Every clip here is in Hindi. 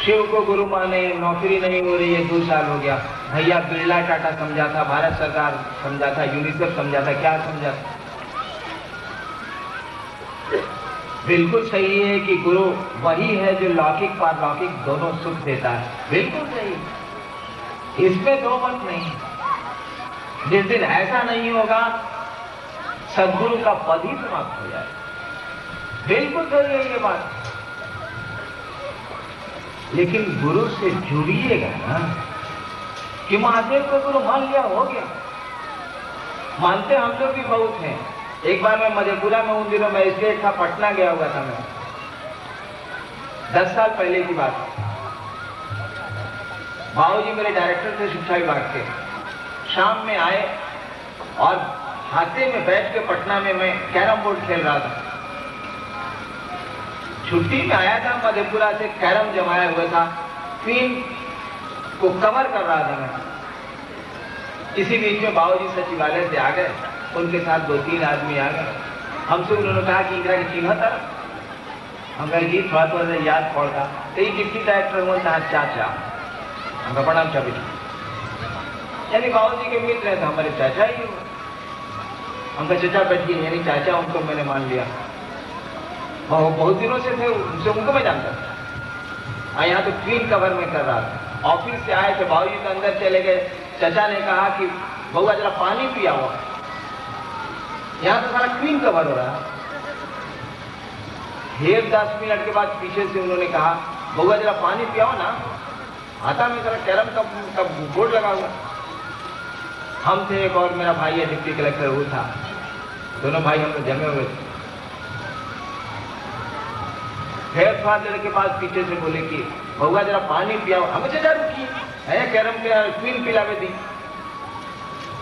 शिव को गुरु माने, नौकरी नहीं हो रही है, 2 साल हो गया। भैया बिरला टाटा समझा था, भारत सरकार समझा था, यूनिसेफ समझा था, क्या समझा था? बिल्कुल सही है कि गुरु वही है जो लौकिक पारलौकिक दोनों सुख देता है, बिल्कुल सही, इसमें दो मत नहीं। जिस दिन ऐसा नहीं होगा सदगुरु का पद ही समाप्त हो जाए, बिल्कुल सही है ये बात। लेकिन गुरु से जुड़िएगा ना, कि महादेव को गुरु मान लिया, हो गया। मानते हम लोग भी बहुत हैं। एक बार मैं मधेपुरा में, उन दिनों में इसलिए था, पटना गया हुआ था मैं, 10 साल पहले की बात। बाबूजी मेरे डायरेक्टर थे शिक्षा विभाग के। शाम में आए और हाथे में बैठ के पटना में मैं कैरम बोर्ड खेल रहा था। छुट्टी में आया था मधेपुरा से, कैरम जमाया हुआ था, क्वीन को कवर कर रहा था मैं। इसी बीच में बाबूजी सचिवालय से आ गए, उनके साथ 2-3 आदमी आ गए। हमसे उन्होंने कहा कि इंदिरा की चिन्ह था। हम कहे जी थोड़ा थोड़ा याद पड़ता, तो ये डिप्टी डायरेक्टर हुआ था चाचा, हमका प्रणाम चाबी, यानी बाबूजी के मित्र हैं, तो हमारे चाचा ही हुए। हमका चाचा बैठिए, यानी चाचा उनको मैंने मान लिया। बहुत दिनों से थे उनसे, उनको मैं जानता था। यहाँ तो क्वीन कवर में कर रहा था। ऑफिस से आए थे, बाबूजी तो अंदर चले गए। चाचा ने कहा कि बउआ जरा पानी पिया हुआ, यहाँ तो सारा क्वीन कवर हो रहा है। फिर 10 मिनट के बाद पीछे से उन्होंने कहा बउआ जरा पानी पियाओ ना, आता में जरा कैरम का बोर्ड लगा हुआ। हम थे, एक और मेरा भाई है डिप्टी कलेक्टर, वो था। दोनों भाई हम लोग जमे हुए थे। फिर थोड़ा देर के बाद पीछे से बोले कि बउआ जरा पानी पियाओ। हमें चाचा रुकी है, कैरम के क्वीन पिलावे दी।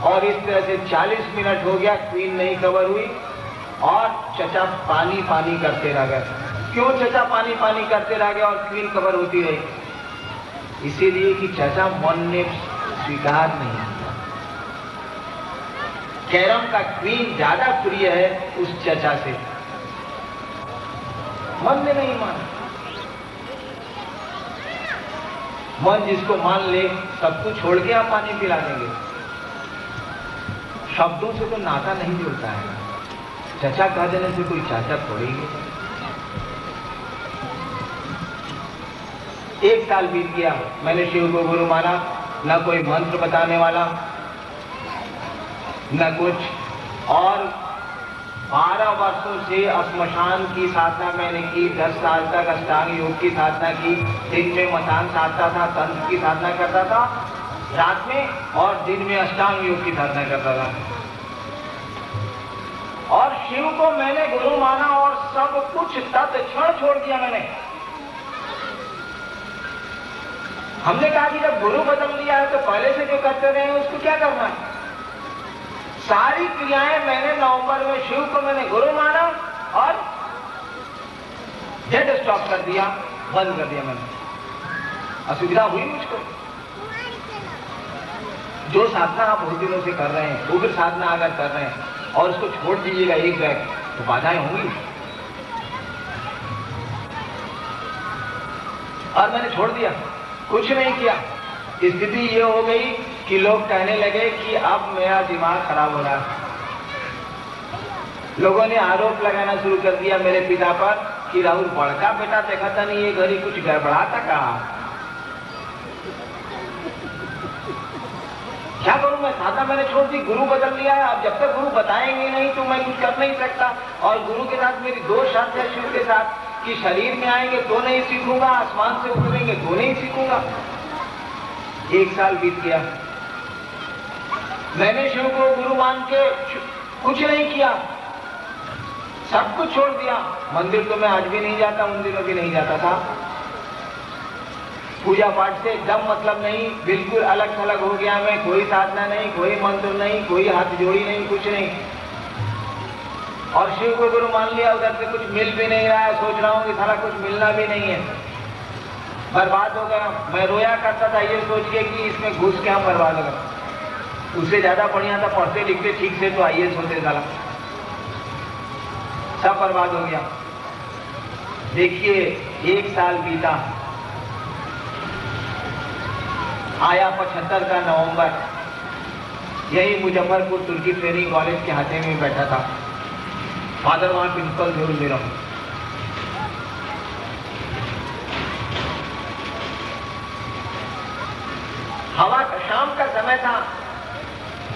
और इस तरह से 40 मिनट हो गया, क्वीन नहीं कवर हुई और चचा पानी पानी करते रह गए। क्यों चचा पानी पानी करते रह गए और क्वीन कवर होती रही? इसीलिए कि चचा मन ने स्वीकार नहीं किया। कैरम का क्वीन ज्यादा प्रिय है उस चचा से, मन ने नहीं माना। मन जिसको मान ले सब कुछ छोड़ के आप पानी पिला देंगे। शब्दों से तो नाता नहीं जुड़ता है। चचा कह देने से कोई चाचा थोड़ी है। 1 साल बीत गया, मैंने शिव को गुरु माना, न कोई मंत्र बताने वाला न कुछ। और 12 वर्षों से श्मशान की साधना मैंने की। 10 साल तक अष्टांग योग की साधना की। दिन में मसान साधता था, तंत्र की साधना करता था रात में, और दिन में अष्टांग योग की साधना करता था। और शिव को मैंने गुरु माना और सब कुछ तत्क्षण छोड़ दिया मैंने। हमने कहा कि जब गुरु बदल दिया है तो पहले से जो करते रहे उसको क्या करना है। सारी क्रियाएं मैंने नवंबर में, शिव को मैंने गुरु माना और डेड स्टॉप कर दिया, बंद कर दिया मैंने। असुविधा हुई मुझको। जो साधना आप बहुत दिनों से कर रहे हैं, उग्र साधना अगर कर रहे हैं और उसको छोड़ दीजिएगा एक बैग, तो बाधाएं होंगी। और मैंने छोड़ दिया, कुछ नहीं किया। स्थिति ये हो गई कि लोग कहने लगे कि अब मेरा दिमाग खराब हो रहा है। लोगों ने आरोप लगाना शुरू कर दिया मेरे पिता पर कि राहुल बड़का बेटा देखा था नहीं, ये घड़ी कुछ गड़बड़ा था। कहा क्या करूं मैं? साधना मैंने छोड़ दी, गुरु बदल लिया है। अब जब तक गुरु बताएंगे नहीं तो मैं कुछ कर नहीं सकता। और गुरु के साथ मेरी 2 शर्त है शिव के साथ, कि शरीर में आएंगे तो नहीं सीखूंगा, आसमान से उतरेंगे तो नहीं सीखूंगा। 1 साल बीत गया, मैंने शिव को गुरु मान के कुछ नहीं किया, सब कुछ छोड़ दिया। मंदिर तो मैं आज भी नहीं जाता, उन दिनों भी नहीं जाता था। पूजा पाठ से एकदम मतलब नहीं, बिल्कुल अलग थलग हो गया मैं। कोई साधना नहीं, कोई मंत्र नहीं, कोई हाथ जोड़ी नहीं, कुछ नहीं। और शिव को गुरु मान लिया, उधर से कुछ मिल भी नहीं रहा है। सोच रहा हूँ कि सारा कुछ मिलना भी नहीं है, बर्बाद हो गया। मैं रोया करता था ये सोच के कि इसमें घुस के हम बर्बाद हो गए। उससे ज्यादा बढ़िया था, पढ़ते लिखते ठीक से तो IAS होते साला। सब बर्बाद हो गया। देखिए 1 साल बीता, आया 75 का नवंबर, यही मुजफ्फरपुर तुर्की ट्रेनिंग कॉलेज के हाथे में बैठा था। फादर वहां प्रिंसिपल थे उस दिनों। हवा शाम का समय था।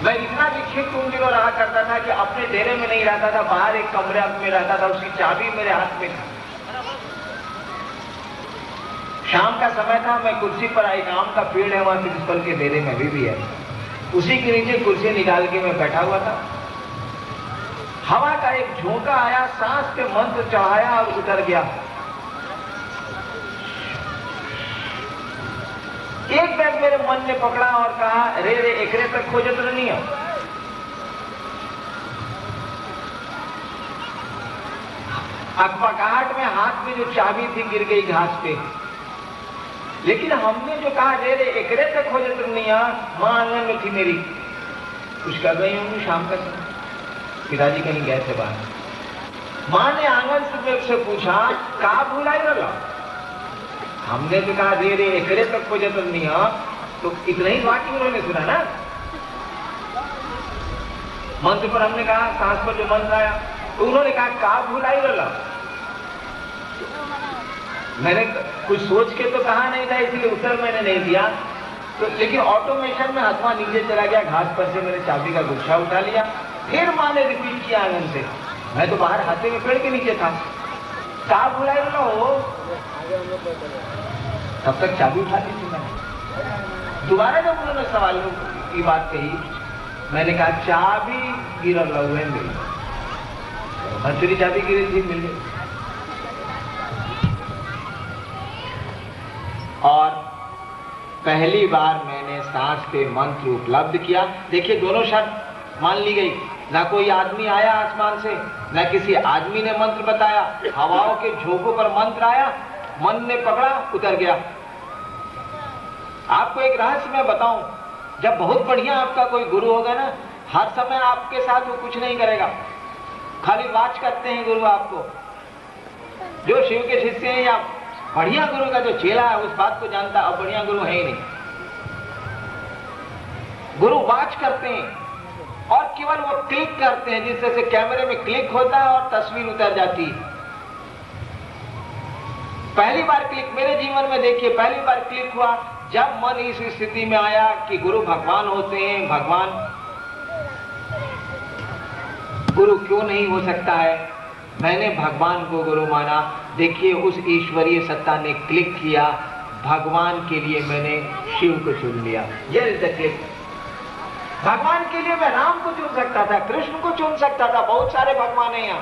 मैं इतना विक्षिप्त उन दिनों रहा करता था कि अपने डेरे में नहीं रहता था, बाहर एक कमरे में रहता था, उसकी चाबी मेरे हाथ में था। शाम का समय था, मैं कुर्सी पर आई, आम का पेड़ है वहां प्रिंसिपल के डेरे में भी है, उसी के नीचे कुर्सी निकाल के मैं बैठा हुआ था। हवा का एक झोंका आया, सांस पे मंत्र चढ़ाया और उतर गया। एक बैग मेरे मन ने पकड़ा और कहा, रे रे एकरे तक खोजत नहीं है। अकबकाहट में हाथ में जो चाबी थी गिर गई घास पे। लेकिन हमने जो कहा रे रे एकरे तक खोजत नहीं है, मां आंगन में थी मेरी, कुछ कर रही होंगी शाम का समय, पिताजी कहीं गए थे बाहर। मां ने आंगन से पूछा, कहा भुलाई रहा? हमने तो कहा रे रे एकरे तक खोजत नहीं है, तो इतना ही वाक्य उन्होंने सुना ना। मंत्र पर हमने कहा, सांस पर जो मंत्र आया, तो उन्होंने कहा का भुलाई रहा? मैंने कुछ सोच के तो कहा नहीं था, इसलिए उत्तर मैंने नहीं दिया। तो लेकिन ऑटोमेशन में हाथवा नीचे चला गया, घास पर से मैंने चाबी का गुच्छा उठा लिया। फिर मां ने रिपीट किया आंगन से, मैं तो बाहर हाथे में पेड़ के नीचे था, का भुलाई रहा हो? तब तक चाबी उठा ली थी मैंने। दोबारा जब उन्होंने सवाल की बात कही, मैंने कहा चाबी गिरा हुए मेरी, मंसूरी चाबी गिरी थी, मिल गई। और पहली बार मैंने सांस पे मंत्र उपलब्ध किया। देखिए दोनों शर्त मान ली गई, ना कोई आदमी आया आसमान से, ना किसी आदमी ने मंत्र बताया, हवाओं के झोंकों पर मंत्र आया, मन ने पकड़ा, उतर गया। आपको एक रहस्य मैं बताऊं, जब बहुत बढ़िया आपका कोई गुरु होगा ना, हर समय आपके साथ वो कुछ नहीं करेगा, खाली वाच करते हैं गुरु आपको। जो शिव के शिष्य हैं या बढ़िया गुरु का जो चेला है उस बात को जानता, अब बढ़िया गुरु है ही नहीं। गुरु वाच करते हैं और केवल वो क्लिक करते हैं, जिससे से कैमरे में क्लिक होता है और तस्वीर उतर जाती है। पहली बार क्लिक मेरे जीवन में देखिए, पहली बार क्लिक हुआ जब मन इस स्थिति में आया कि गुरु भगवान होते हैं, भगवान गुरु क्यों नहीं हो सकता है। मैंने भगवान को गुरु माना। देखिए उस ईश्वरीय सत्ता ने क्लिक किया, भगवान के लिए मैंने शिव को चुन लिया। ये इज द क्लिक। भगवान के लिए मैं राम को चुन सकता था, कृष्ण को चुन सकता था, बहुत सारे भगवान हैं यहाँ।